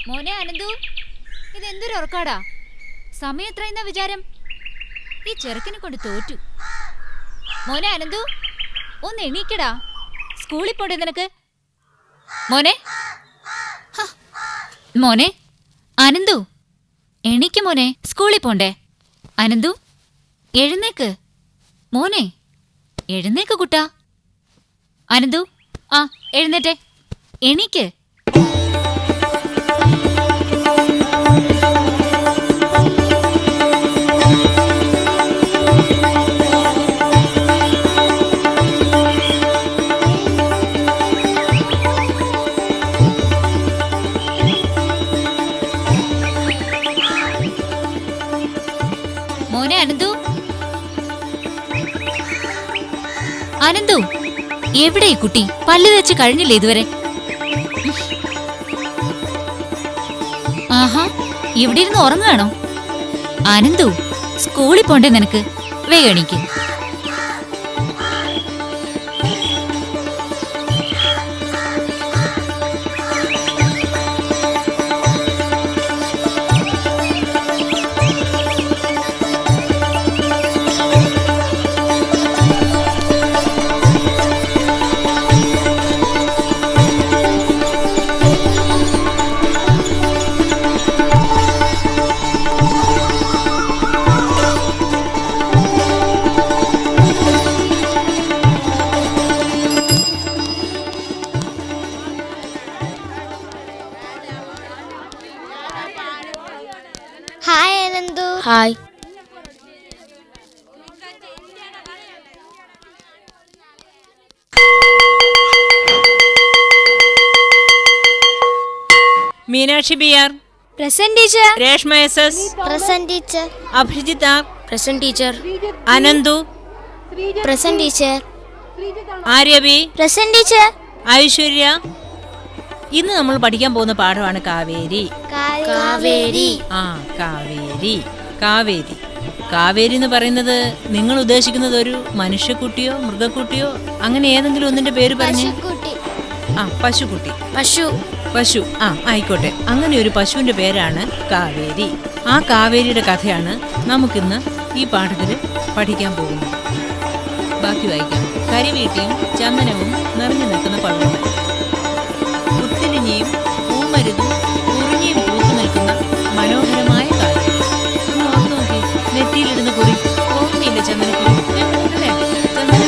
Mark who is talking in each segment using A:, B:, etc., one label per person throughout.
A: മോനെ അനന്തു, ഇതെന്തൊരു ഉറക്കാടാ? സമയം എത്രയെന്നാ വിചാരം? ഈ ചെറുക്കനെ കൊണ്ട് തോറ്റു. മോനെ അനന്തു, ഒന്ന് എണീക്കടാ. സ്കൂളിൽ പോണ്ടേ നിനക്ക്? മോനെ, മോനെ അനന്തു, എണീക്ക് മോനെ, സ്കൂളിൽ പോണ്ടേ? അനന്തു, എഴുന്നേക്ക് മോനെ, എഴുന്നേക്ക് കുട്ടാ. അനന്തു, ആ എഴുന്നേറ്റെ, എണീക്ക്. മോനെ അനന്തു, അനന്തു, എവിടെ ഈ കുട്ടി? പല്ല് തേച്ച് കഴിഞ്ഞില്ലേ ഇതുവരെ? ആഹാ, ഇവിടെ ഇരുന്ന് ഉറങ്ങുകയാണോ? അനന്തു, സ്കൂളിൽ പോണ്ടേ നിനക്ക്? വേഗം എണീക്ക്.
B: Hi Ananthu.
C: Hi.
D: Meenakshi B R.
B: Present teacher.
D: Reshma S S.
B: Present teacher.
D: Abhijith R.
C: Present teacher.
D: Ananthu.
B: Present teacher.
D: Arya B.
B: Present teacher.
D: Aishwarya. ഇന്ന് നമ്മൾ പഠിക്കാൻ പോകുന്ന പാഠമാണ് കാവേരി.
B: കാവേരി.
D: കാവേരി. കാവേരി കാവേരി എന്ന് പറയുന്നത് നിങ്ങൾ ഉദ്ദേശിക്കുന്നത് ഒരു മനുഷ്യക്കുട്ടിയോ മൃഗക്കുട്ടിയോ അങ്ങനെ ഏതെങ്കിലും ഒന്നിന്റെ പേര് പറഞ്ഞു? പശുക്കുട്ടി. പശു. ആയിക്കോട്ടെ, അങ്ങനെ ഒരു പശുവിന്റെ പേരാണ് കാവേരി. ആ കാവേരിയുടെ കഥയാണ് നമുക്കിന്ന് ഈ പാഠത്തിൽ പഠിക്കാൻ പോകുന്നത്. ബാക്കി വായിക്കാം. കരിവീട്ടിയും ചന്ദനവും നിറഞ്ഞു നിൽക്കുന്ന പഴങ്ങൾ, പുത്തിലിഞ്ഞിയും പൂമരുതും കുറിഞ്ഞിയും പൂത്തു നിൽക്കുന്ന മനോഹരമായ കാര്യം. ഒന്ന് ഓർത്ത് നോക്കി, നെറ്റിയിലിടുന്ന കുറി ഓർമ്മയില്ല? ചന്ദനക്കുറി അല്ലേ? ചന്ദന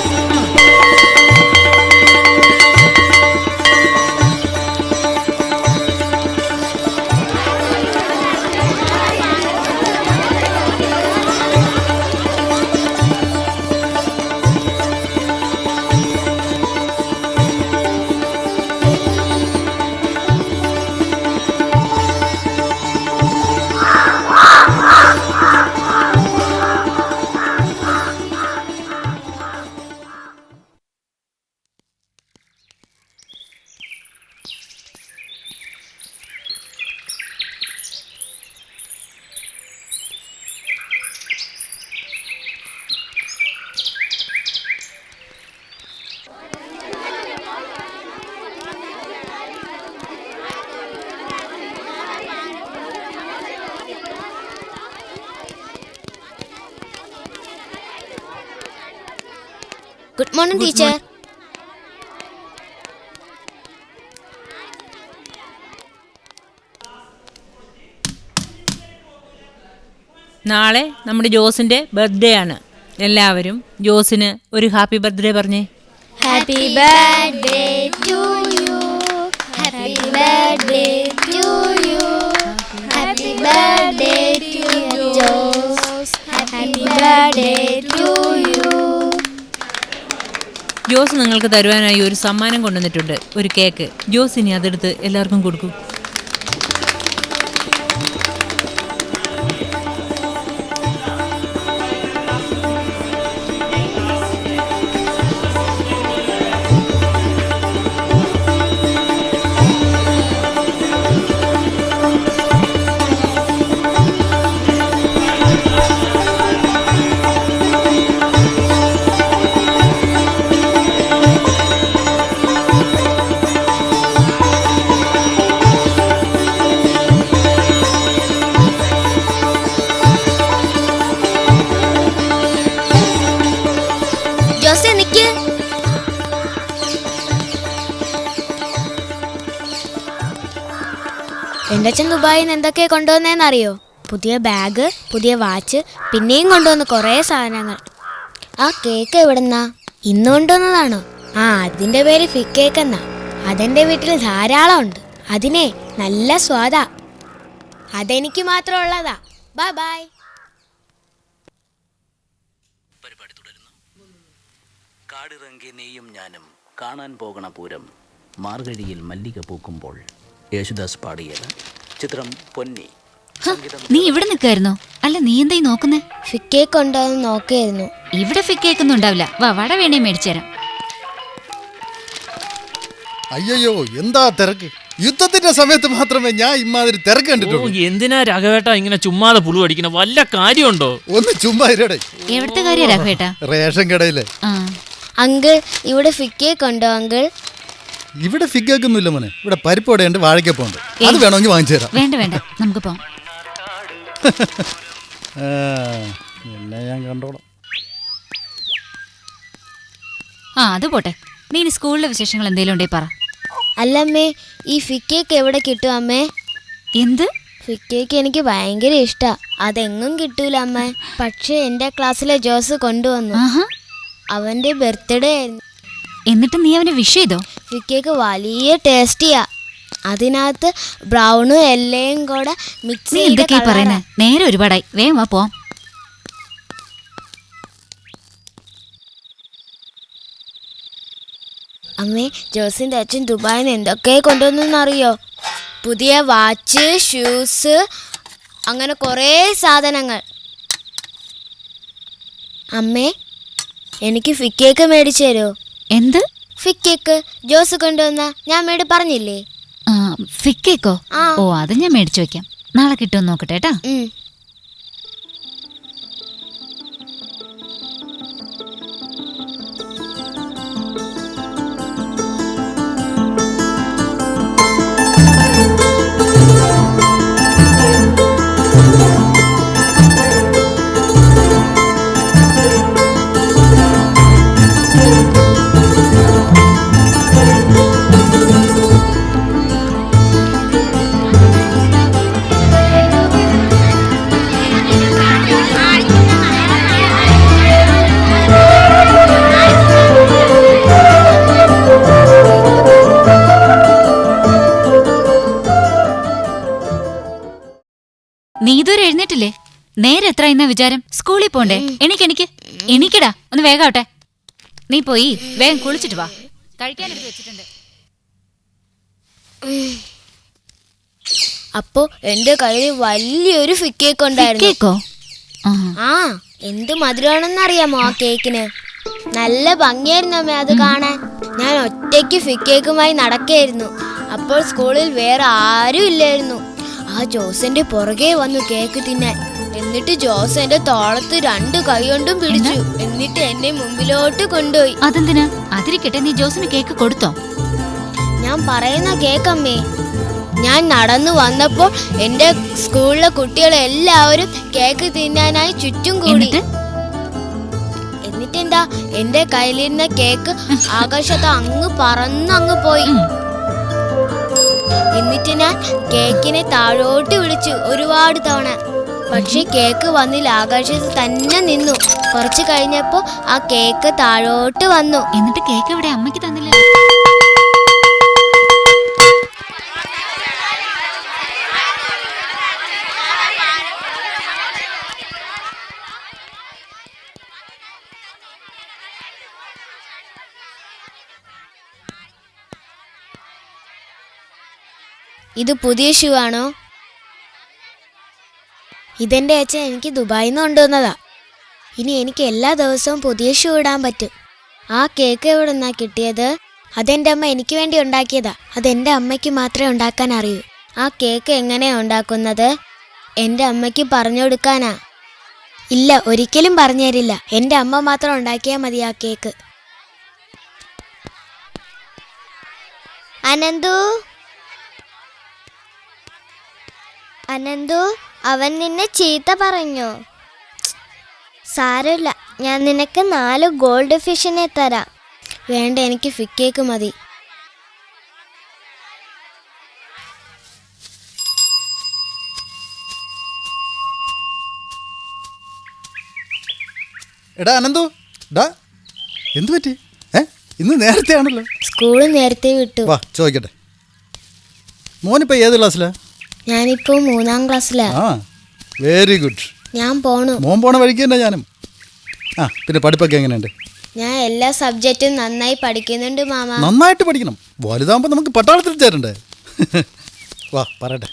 B: ഗുഡ് മോർണിംഗ് ടീച്ചർ.
D: നാളെ നമ്മുടെ ജോസിന്റെ ബർത്ത്ഡേ ആണ്. എല്ലാവരും ജോസിന് ഒരു ഹാപ്പി ബർത്ത്ഡേ പറഞ്ഞേ.
B: Happy birthday to you. Happy birthday to you. Happy birthday to Jose. Happy birthday to you.
D: Jose നിങ്ങൾക്ക് തരുവാനായി ഒരു സമ്മാനം കൊണ്ടുവന്നിട്ടുണ്ട്, ഒരു കേക്ക്. ജോസ് ഇനി അതെടുത്ത് എല്ലാവർക്കും കൊടുക്കൂ.
B: എൻ്റെ അച്ഛൻ ദുബായിൽ നിന്ന് എന്തൊക്കെ കൊണ്ടുവന്നേന്നറിയോ? പുതിയ ബാഗ്, പുതിയ വാച്ച്, പിന്നെയും കൊണ്ടുവന്ന് കുറേ സാധനങ്ങൾ. ആ കേക്ക് എവിടെന്നാ? ഇന്ന് കൊണ്ടുവന്നതാണോ? ആ, അതിൻ്റെ പേര് ഫിഗ് കേക്ക് എന്നാ. അതെൻ്റെ വീട്ടിൽ ധാരാളം ഉണ്ട്. അതിനെ നല്ല സ്വാദാ. അതെനിക്ക് മാത്രം ഉള്ളതാ. Bye bye.
C: പരിപാടി തുടരുന്നു. കാടിറങ്ങി നീയും ഞാനും കാണാൻ പോകണ പൂരം, മാർഗഴിയിൽ മല്ലിക പൂക്കുമ്പോൾ. യേശുദാസ് പാടിയത്. ചിത്രം പൊന്നി.
A: നീ ഇവിടെ നിൽക്കായിരുന്നോ? അല്ല, നീ എന്തായി നോക്കുന്നേ?
B: ഫിഗ് കേക്ക് ഉണ്ടോന്ന് നോക്കിയായിരുന്നു.
A: ഇവിടെ ഫിഗ് കേക്കൊന്നും ഉണ്ടാവില്ല. വാ, വട വേണേ മേടിച്ചുതരാം.
E: അയ്യോ, എന്താ തിരക്ക്! യുദ്ധത്തിന്റെ സമയത്ത് മാത്രമേ ഞാൻ ഇമാതിരി തിരക്ക് കണ്ടിട്ടുള്ളൂ.
F: എന്തിനാ രാഘവേട്ട ഇങ്ങനെ ചുമ്മാതെ പുളു അടിക്കണ? വല്ല കാര്യമുണ്ടോ?
E: ഒന്ന് ചുമ്മാ ഇരടെ.
A: എവിടുത്തെ കാര്യം രാഘവേട്ടാ?
E: റേഷൻ കടയിലെ.
B: അങ്കിൾ, ഇവിടെ ഫിഗ് കേക്ക് ഉണ്ടോ അങ്കിൾ?
E: ഇവിടെ ഫിഗ് കേക്ക് ഒന്നുമില്ല മോനെ. ഇവിടെ പരിപ്പോടെയുണ്ട്, വാഴക്കപ്പുണ്ട്. അത് വേണമെങ്കിൽ വാങ്ങിച്ചു തരാം.
A: വേണ്ട വേണ്ട, നമുക്ക് പോവാം.
E: എന്നെ ഞാൻ കണ്ടോളാം.
A: അത് പോട്ടെ. നീ ഇനി സ്കൂളിലെ വിശേഷങ്ങൾ എന്തെങ്കിലും ഉണ്ടേ പറ.
B: അല്ലമ്മേ, ഈ ഫിഗ് കേക്ക് എവിടെ കിട്ടും അമ്മേ?
A: എന്ത്?
B: ഫിഗ് കേക്ക് എനിക്ക് ഭയങ്കര ഇഷ്ടാ. അതെങ്ങും കിട്ടൂല അമ്മേ. പക്ഷെ എൻ്റെ ക്ലാസ്സിലെ ജോസ് കൊണ്ടുവന്നു. അവന്റെ ബർത്ത്ഡേ ആയിരുന്നു.
A: എന്നിട്ട് നീ അവനെ വിഷ് ചെയ്തോ?
B: ഫിഗ് കേക്ക് വലിയ ടേസ്റ്റിയാ. അതിനകത്ത് ബ്രൗണും എല്ലയും കൂടെ മിക്സ്
A: എന്തൊക്കെയാ പറയുന്നേ? നേരെ ഒരുപാടായി. വേഗം വാ, പോവാം.
B: അമ്മേ, ജോസിന്റെ അച്ഛൻ ദുബായിൽ നിന്ന് എന്തൊക്കെ കൊണ്ടുവന്നറിയോ? പുതിയ വാച്ച്, ഷൂസ്, അങ്ങനെ കുറേ സാധനങ്ങൾ. അമ്മേ, എനിക്ക് ഫിഗ് കേക്ക് മേടിച്ചു തരുമോ?
A: എന്ത്
B: ഫിഗ് കേക്ക്? ജോസ് കൊണ്ടുവന്ന ഞാൻ മേടി പറഞ്ഞില്ലേ?
A: ഫിഗ് കേക്കോ? ഓ, അത് ഞാൻ മേടിച്ചു വെക്കാം. നാളെ കിട്ടുമെന്ന് നോക്കട്ടെ കേട്ടാ. നീ ഇതുവരെ എഴുന്നേറ്റില്ലേ? നേരെ എത്ര ഇന്ന വിചാരം? സ്കൂളിൽ പോണ്ടേ? എണീക്കടാ, ഒന്ന് വേഗാവട്ടെ. നീ പോയി വേഗം കുളിച്ചിട്ട് വാ. കഴിക്കാനെടുത്ത് വെച്ചിട്ടുണ്ട്.
B: അപ്പോ എന്റെ കയ്യിൽ വലിയൊരു ഫിഗ് കേക്ക് ഉണ്ടായിരുന്നു.
A: കേക്കോ?
B: ആ, എന്ത് മധുരമാണെന്ന് അറിയാമോ ആ കേക്കിന്? നല്ല ഭംഗിയായിരുന്നു അമ്മേ അത് കാണാൻ. ഞാൻ ഒറ്റയ്ക്ക് ഫിഗ് കേക്കുമായി നടക്കായിരുന്നു. അപ്പോൾ സ്കൂളിൽ വേറെ ആരും ഇല്ലായിരുന്നു. ആ ജോസിന്റെ പുറകെ വന്നു കേക്ക് തിന്നാൻ. എന്നിട്ട് ജോസ് എന്റെ തോളത്ത് 2 കൈ കൊണ്ടും പിടിച്ചു. എന്നിട്ട് എന്നെ മുമ്പിലോട്ട് കൊണ്ടുപോയി.
A: അതെന്തിനാ? അതിരിക്കട്ടെ, നീ ജോസിന് കേക്ക് കൊടുത്തോ?
B: ഞാൻ പറയുന്ന കേക്കമ്മേ. ഞാൻ നടന്നു വന്നപ്പോൾ എന്റെ സ്കൂളിലെ കുട്ടികളെല്ലാവരും കേക്ക് തിന്നാനായി ചുറ്റും കൂടി. എന്നിട്ടെന്താ, എന്റെ കയ്യിലിരുന്ന കേക്ക് ആകാശത്ത് അങ്ങ് പറന്നങ്ങ് പോയി. എന്നിട്ട് ഞാൻ കേക്കിനെ താഴോട്ട് വിളിച്ചു ഒരുപാട് തവണ. പക്ഷെ കേക്ക് വന്നില്ല, ആകാശത്ത് തന്നെ നിന്നു. കുറച്ച് കഴിഞ്ഞപ്പോ ആ കേക്ക് താഴോട്ട് വന്നു.
A: എന്നിട്ട് കേക്ക് ഇവിടെ അമ്മയ്ക്ക് തന്നില്ല?
B: ഇത് പുതിയ ഷൂ ആണോ? ഇതെന്റെ അച്ഛൻ എനിക്ക് ദുബായിൽ നിന്ന് കൊണ്ടുവന്നതാ. ഇനി എനിക്ക് എല്ലാ ദിവസവും പുതിയ ഷൂ ഇടാൻ പറ്റും. ആ കേക്ക് എവിടെ നിന്നാ കിട്ടിയത്? അതെന്റെ അമ്മ എനിക്ക് വേണ്ടി ഉണ്ടാക്കിയതാ. അതെന്റെ അമ്മയ്ക്ക് മാത്രമേ ഉണ്ടാക്കാൻ അറിയൂ. ആ കേക്ക് എങ്ങനെയാ ഉണ്ടാക്കുന്നത്? എന്റെ അമ്മയ്ക്ക് പറഞ്ഞു കൊടുക്കാനാ. ഇല്ല, ഒരിക്കലും പറഞ്ഞു തരില്ല. എന്റെ അമ്മ മാത്രം ഉണ്ടാക്കിയാൽ മതി ആ കേക്ക്. അനന്തു, അനന്തു, അവൻ നിന്നെ ചീത്ത പറഞ്ഞോ? സാരമില്ല, ഞാൻ നിനക്ക് 4 ഗോൾഡ് ഫിഷിനെ തരാം. വേണ്ട, എനിക്ക് ഫിഗ് കേക്ക് മതി.
E: എടാ അനന്തു, ഡാ എന്തു പറ്റി? ഇന്ന് നേരത്തെ ആണല്ലോ.
B: സ്കൂള് നേരത്തെ വിട്ടു.
E: വാ ചോദിക്കട്ടെ, മോനിപ്പോൾ ഏത് ക്ലാസ്സിലാ?
B: ഞാനിപ്പോ 3-ാം ക്ലാസ്സിലാ.
E: ആ, വെരി ഗുഡ്.
B: ഞാൻ പോണു.
E: മോൻ പോണ വഴിക്ക് തന്നെ ഞാനും. ആ, പിന്നെ പഠിപ്പൊക്കെ എങ്ങനെയുണ്ട്?
B: ഞാൻ എല്ലാ സബ്ജക്റ്റും നന്നായി പഠിക്കുന്നുണ്ട് മാമ.
E: നന്നായിട്ട് പഠിക്കണം, വലുതാകുമ്പോൾ നമുക്ക് പട്ടാളത്തിൽ ചേരണ്ടേ. വാ പറയട്ടെ,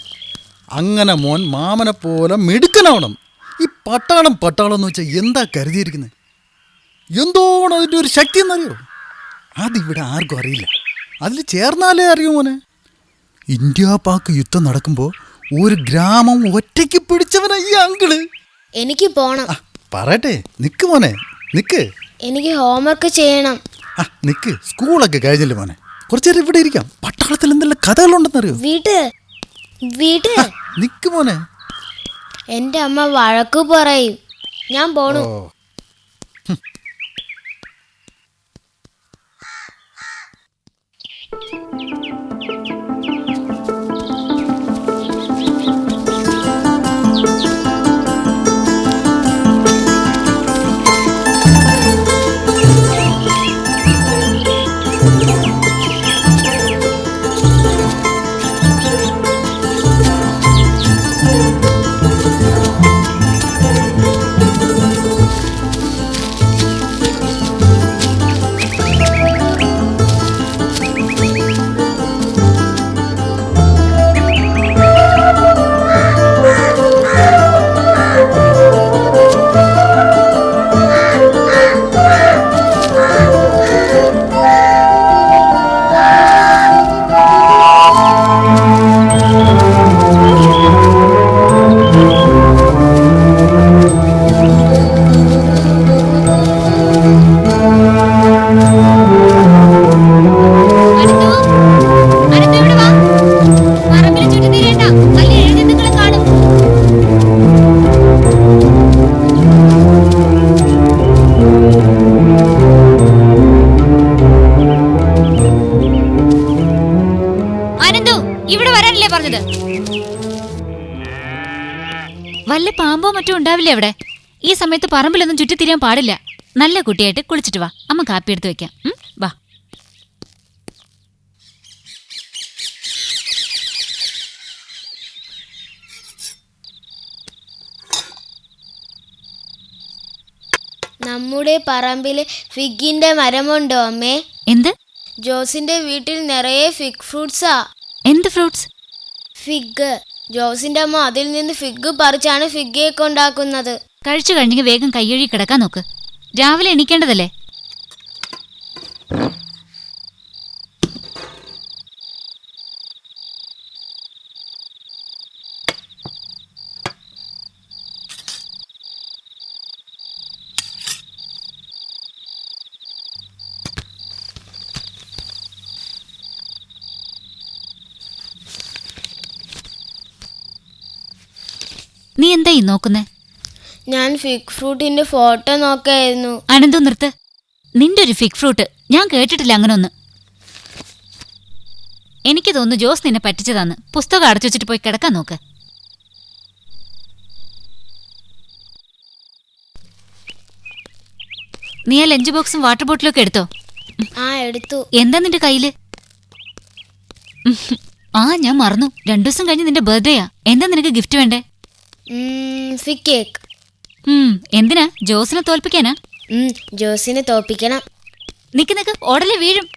E: അങ്ങനെ മോൻ മാമനെ പോലെ മിടുക്കനാവണം. ഈ പട്ടാളം എന്ന് വെച്ചാൽ എന്താ കരുതിയിരിക്കുന്നത്? എന്തോണം അതിൻ്റെ ഒരു ശക്തി എന്നറിയോ? അതിവിടെ ആർക്കും അറിയില്ല. അതിൽ ചേർന്നാലേ അറിയൂ മോനെ. ഇന്ത്യ പാക് യുദ്ധം നടക്കുമ്പോൾ ഒരു ഗ്രാമം ഒറ്റയ്ക്ക് പിടിച്ചവനാ ഈ അങ്കിള്.
B: എനിക്ക് പോണം.
E: പറയട്ടെ, നിക്ക് മോനെ നിക്ക്.
B: എനിക്ക് ഹോംവർക്ക് ചെയ്യണം.
E: നിക്ക്, സ്കൂളൊക്കെ കഴിഞ്ഞില്ലേ മോനെ, കുറച്ചേരം ഇവിടെ ഇരിക്കാം. പട്ടാളത്തിൽ എന്തെല്ലാം കഥകളുണ്ടെന്നറിയോ?
B: വീട്ട്
E: നിക്ക് മോനെ.
B: എന്റെ അമ്മ വഴക്ക് പറയും. ഞാൻ പോണു.
A: വല്ല പാമ്പോ മറ്റോ ഉണ്ടാവില്ലേ അവിടെ? ഈ സമയത്ത് പറമ്പിലൊന്നും ചുറ്റിത്തിരിയാൻ പാടില്ല. നല്ല കുട്ടിയായിട്ട് കുളിച്ചിട്ട് വാ, അമ്മ കാപ്പി എടുത്ത് വെക്കാം. വാ.
B: നമ്മുടെ പറമ്പില് ഫിഗിന്റെ മരമുണ്ടോ അമ്മേ?
A: എന്ത്?
B: ജോസിന്റെ വീട്ടിൽ നിറയെ ഫിഗ് ഫ്രൂട്ട്സാ.
A: എന്ത് ഫ്രൂട്ട്സ്?
B: ഫിഗ്. ജോസിന്റെ അമ്മ അതിൽ നിന്ന് ഫിഗ് പറിച്ചാണ് ഫിഗ് കേക്ക് ഉണ്ടാക്കുന്നത്.
A: കഴിച്ചു കഴിഞ്ഞെങ്കിൽ വേഗം കൈയഴി കിടക്കാൻ നോക്ക്. രാവിലെ എണീക്കേണ്ടതല്ലേ? നീ എന്തായി നോക്കുന്നേ?
B: ഞാൻ ഫിഗ് ഫ്രൂട്ടിന്റെ ഫോട്ടോ നോക്കായിരുന്നു.
A: അനന്തു നിർത്ത്. നിന്റെ ഒരു ഫിഗ് ഫ്രൂട്ട് ഞാൻ കേട്ടിട്ടില്ല അങ്ങനെ ഒന്ന്. എനിക്ക് തോന്നുന്നു ജോസ് നിന്നെ പറ്റിച്ചതാന്ന്. പുസ്തകം അടച്ചു വെച്ചിട്ട് പോയി കിടക്കാൻ നോക്ക്. നീ ആ ലഞ്ച് ബോക്സും വാട്ടർ ബോട്ടിലും ഒക്കെ എടുത്തോ?
B: എടുത്തു.
A: എന്താ നിന്റെ കയ്യില്? ഞാൻ മറന്നു. 2 ദിവസം കഴിഞ്ഞ് നിന്റെ ബർത്ത്ഡേയാ. എന്താ നിനക്ക് ഗിഫ്റ്റ് വേണ്ടേ?
B: Fig cake.
A: എന്തിനാ? ജോസിനെ തോൽപ്പിക്കാനാ?
B: ജോസിനെ തോൽപ്പിക്കണം.
A: നിക്ക് ഓടലെ വീഴും.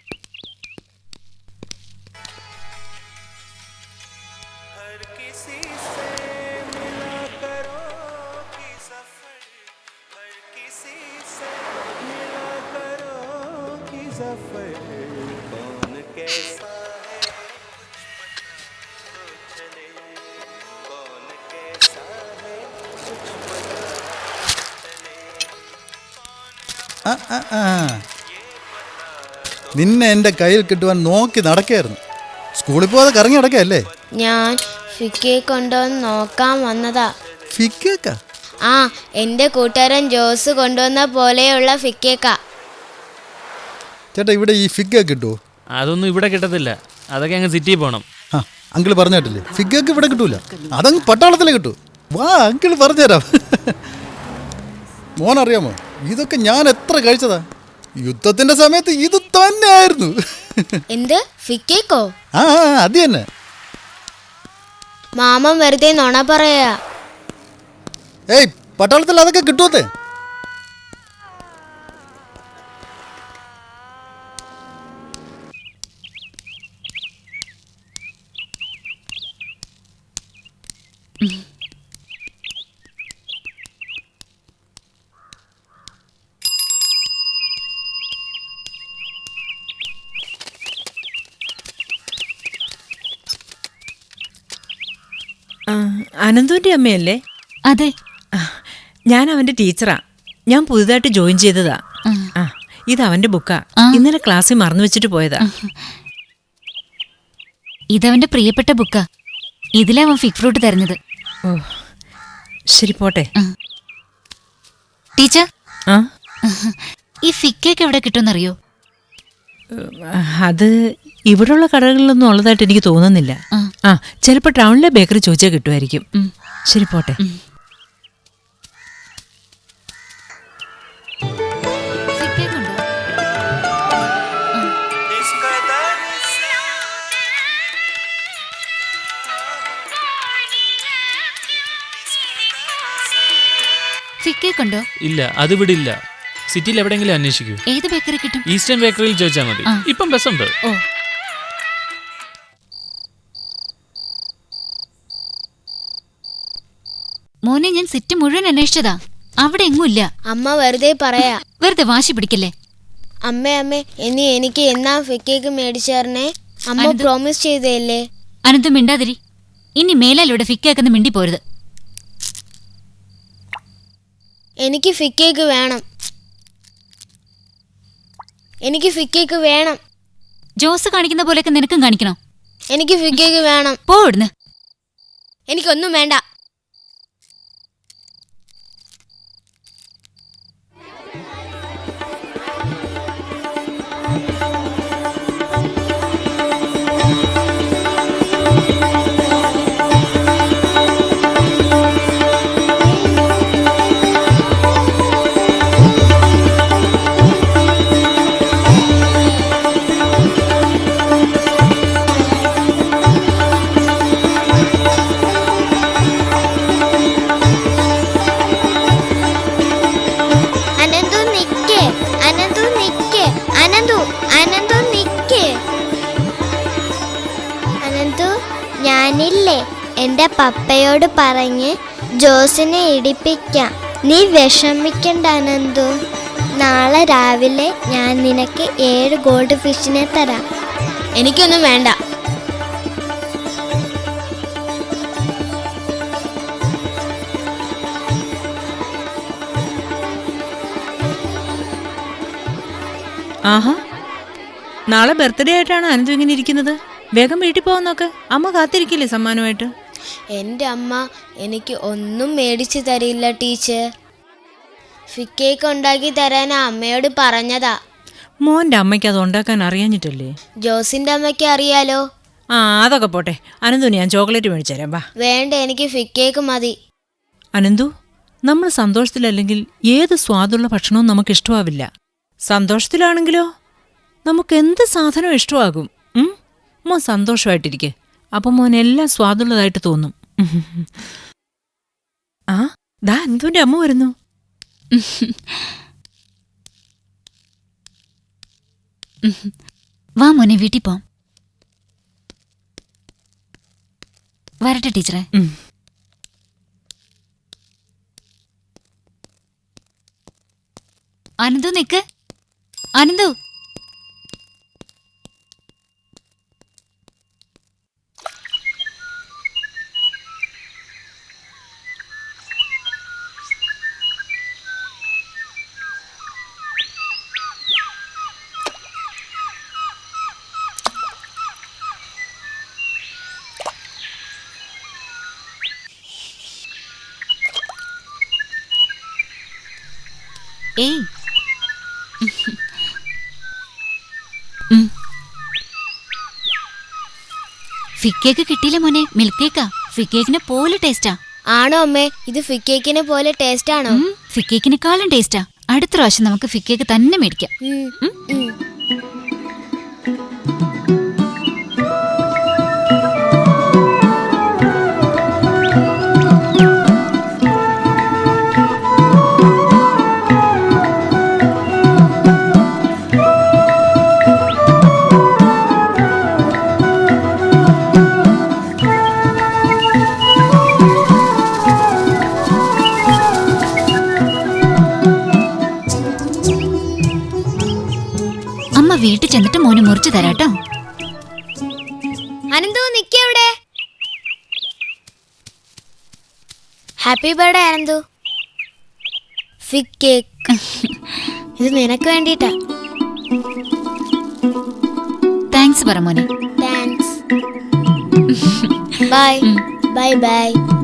E: നിന്നെ എൻ്റെ കയ്യിൽ കിട്ടുവാൻ നോക്കി നടക്കായിരുന്നു. സ്കൂളിൽ പോകാതെ കറങ്ങി നടക്കല്ലേ?
B: ഞാൻ ഫിഗ് കേക്ക് കൊണ്ടുവന്ന് നോക്കാൻ വന്നതാ.
E: ഫിഗ് കേക്കാ?
B: എന്റെ കൂട്ടുകാരൻ ജോസ് കൊണ്ടുവന്ന പോലെയുള്ള ഫിഗ് കേക്കാ.
E: ചേട്ടാ, ഇവിടെ ഈ ഫിഗ് കേക്ക് കിട്ടുമോ?
F: അതൊന്നും ഇവിടെ കിട്ടത്തില്ല. അതൊക്കെ അങ്ങ് സിറ്റിയിൽ പോകണം.
E: അങ്കിൾ പറഞ്ഞു കേട്ടില്ലേ, ഫിഗ് കേക്ക് ഇവിടെ കിട്ടൂല. അതങ്ങ് പട്ടാളത്തിലേ കിട്ടൂ. വാ, അങ്കിൾ പറഞ്ഞുതരാം. മോനറിയാമോ, ഇതൊക്കെ ഞാൻ എത്ര കഴിച്ചതാ. യുദ്ധത്തിന്റെ സമയത്ത് ഇത് തന്നെയായിരുന്നു.
B: എന്ത് ഫിക്കേക്കോ?
E: ആ അത് തന്നെ.
B: മാമൻ വെറുതെ നുണ പറയാ.
E: ഏയ് പട്ടാളത്തിൽ അതൊക്കെ കിട്ടുമത്തെ.
D: അനന്തുവിന്റെ അമ്മയല്ലേ?
A: അതെ.
D: ഞാൻ അവന്റെ ടീച്ചറാ. ഞാൻ പുതുതായിട്ട് ജോയിൻ ചെയ്തതാ. ആ ഇത് അവന്റെ ബുക്കാ. ഇന്നലെ ക്ലാസ്സിൽ മറന്നു വെച്ചിട്ട് പോയതാ.
A: ഇതവന്റെ പ്രിയപ്പെട്ട ബുക്കാ. ഇതിലാ അവൻ ഫിഗ് ഫ്രൂട്ട് തരുന്നത്.
D: ഓ ശരി പോട്ടെ.
A: ടീച്ചർ,
D: ആ
A: ഈ ഫിഗ് കേക്ക് എവിടെ കിട്ടുമെന്നറിയോ?
D: അത് ഇവിടെയുള്ള കടകളിലൊന്നും ഉള്ളതായിട്ട് എനിക്ക് തോന്നുന്നില്ല. ആ ചിലപ്പോൾ ടൗണിലെ ബേക്കറി ചോദിച്ചാൽ കിട്ടുമായിരിക്കും. ശരി പോട്ടെ.
A: ഫിഗ് കേക്ക് ഉണ്ടോ? ഫിഗ് കേക്ക് ഉണ്ടോ?
F: ഇല്ല, അത് ഇവിടെ ഇല്ല. സിറ്റിയിൽ എവിടെയെങ്കിലും അന്വേഷിക്കൂ.
A: ഏത് ബേക്കറി കിട്ടും?
F: ഈസ്റ്റേൺ ബേക്കറിയിൽ ചോദിച്ചാൽ മതി. ഇപ്പം ബസ്സുണ്ട്.
A: ഓ, മോനെ, ഞാൻ സിറ്റി മുഴുവൻ അന്വേഷിച്ചതാ. അവിടെ എങ്ങുമില്ല.
B: അമ്മ വെറുതെ പറയാ.
A: വെറുതെ വാശി പിടിക്കല്ലേ.
B: അമ്മേ ഇനി എനിക്ക് എന്നാ ഫിക്കേക്ക് മേടിച്ചു തരണേ? അമ്മ പ്രോമിസ് ചെയ്തല്ലേ.
A: അനന്തും മിണ്ടാതിരി. ഇനി മേലാൽ ഇവിടെ ഫിഗ് കേക്ക് മിണ്ടി പോരുത്.
B: എനിക്ക് ഫിക്കേക്ക് വേണം. എനിക്ക് ഫിക്കേക്ക് വേണം.
A: ജോസ് കാണിക്കുന്ന പോലെയൊക്കെ നിനക്കും കാണിക്കണോ?
B: എനിക്ക് ഫിക്കേക്ക് വേണം.
A: പോ ഇവിടുന്ന്.
B: എനിക്കൊന്നും വേണ്ട. ഞാനില്ലേ എൻ്റെ പപ്പയോട് പറഞ്ഞ് ജോസിനെ ഇടിപ്പിക്കാം. നീ വിഷമിക്കണ്ട അനന്തു. നാളെ രാവിലെ ഞാൻ നിനക്ക് 7 ഗോൾഡ് ഫിഷിനെ തരാം. എനിക്കൊന്നും വേണ്ട.
D: ആഹാ, നാളെ ബർത്ത്ഡേ ആയിട്ടാണ് അനന്തു ഇങ്ങനെ ഇരിക്കുന്നത്. വേഗം വീട്ടിൽ പോകാൻ നോക്ക്. അമ്മ കാത്തിരിക്കില്ലേ സമ്മാനമായിട്ട്?
B: എൻ്റെ അമ്മ എനിക്ക് ഒന്നും മേടിച്ചു തരില്ല ടീച്ചർ. ഫിഗ് കേക്ക് ഉണ്ടാക്കി തരാൻ അമ്മയോട് പറഞ്ഞതാ.
D: മോൻ്റെ അമ്മയ്ക്ക് അത് ഉണ്ടാക്കാൻ അറിയാഞ്ഞിട്ടല്ലേ?
B: ജോസിന്റെ അമ്മയ്ക്ക് അറിയാലോ.
D: ആ അതൊക്കെ പോട്ടെ. അനന്തു, ഞാൻ ചോക്ലേറ്റ് മേടിച്ചു തരാം. വാ.
B: വേണ്ട, എനിക്ക് ഫിഗ് കേക്ക് മതി.
D: അനന്തു, നമ്മൾ സന്തോഷത്തിലല്ലെങ്കിൽ ഏത് സ്വാദുള്ള ഭക്ഷണവും നമുക്ക് ഇഷ്ടമാവില്ല. സന്തോഷത്തിലാണെങ്കിലോ നമുക്ക് എന്ത് സാധനവും ഇഷ്ടമാകും. മോൻ സന്തോഷമായിട്ടിരിക്കെ. അപ്പം മോൻ എല്ലാം സ്വാദുള്ളതായിട്ട് തോന്നും. ആ ദാ അനന്തുവിന്റെ അമ്മ വരുന്നു.
A: വാ മോനെ, വീട്ടിൽ പോം. വരട്ടെ ടീച്ചറെ. അനന്തു നിക്ക്. അനന്തു, ഏയ്. ഫിഗ് കേക്ക് കിട്ടിയില്ല മോനെ. മിൽക്ക് കേക്കാ. ഫിഗ് കേക്കിനെ പോലെ ടേസ്റ്റാ.
B: ആണോ അമ്മേ? ഇത് ഫിഗ് കേക്കിനെ പോലെ ടേസ്റ്റ് ആണോ?
A: ഫിഗ് കേക്കിനെക്കാളും ടേസ്റ്റാ. അടുത്ത പ്രാവശ്യം നമുക്ക് ഫിഗ് കേക്ക് തന്നെ മേടിക്കാം.
B: ഉം, ഉം.
A: അമ്മ വീട്ടിൽ ചെന്നിട്ട് മോന് മുറിച്ചു തരാട്ടോ.
B: അനന്തു നിക്കവിടെ. Happy birthday Ananthu. Fig cake. ഇത് നിനക്ക് വേണ്ടിട്ടാ.
A: താങ്ക്സ് പറ മോനെ.
B: താങ്ക്സ്. Bye bye by.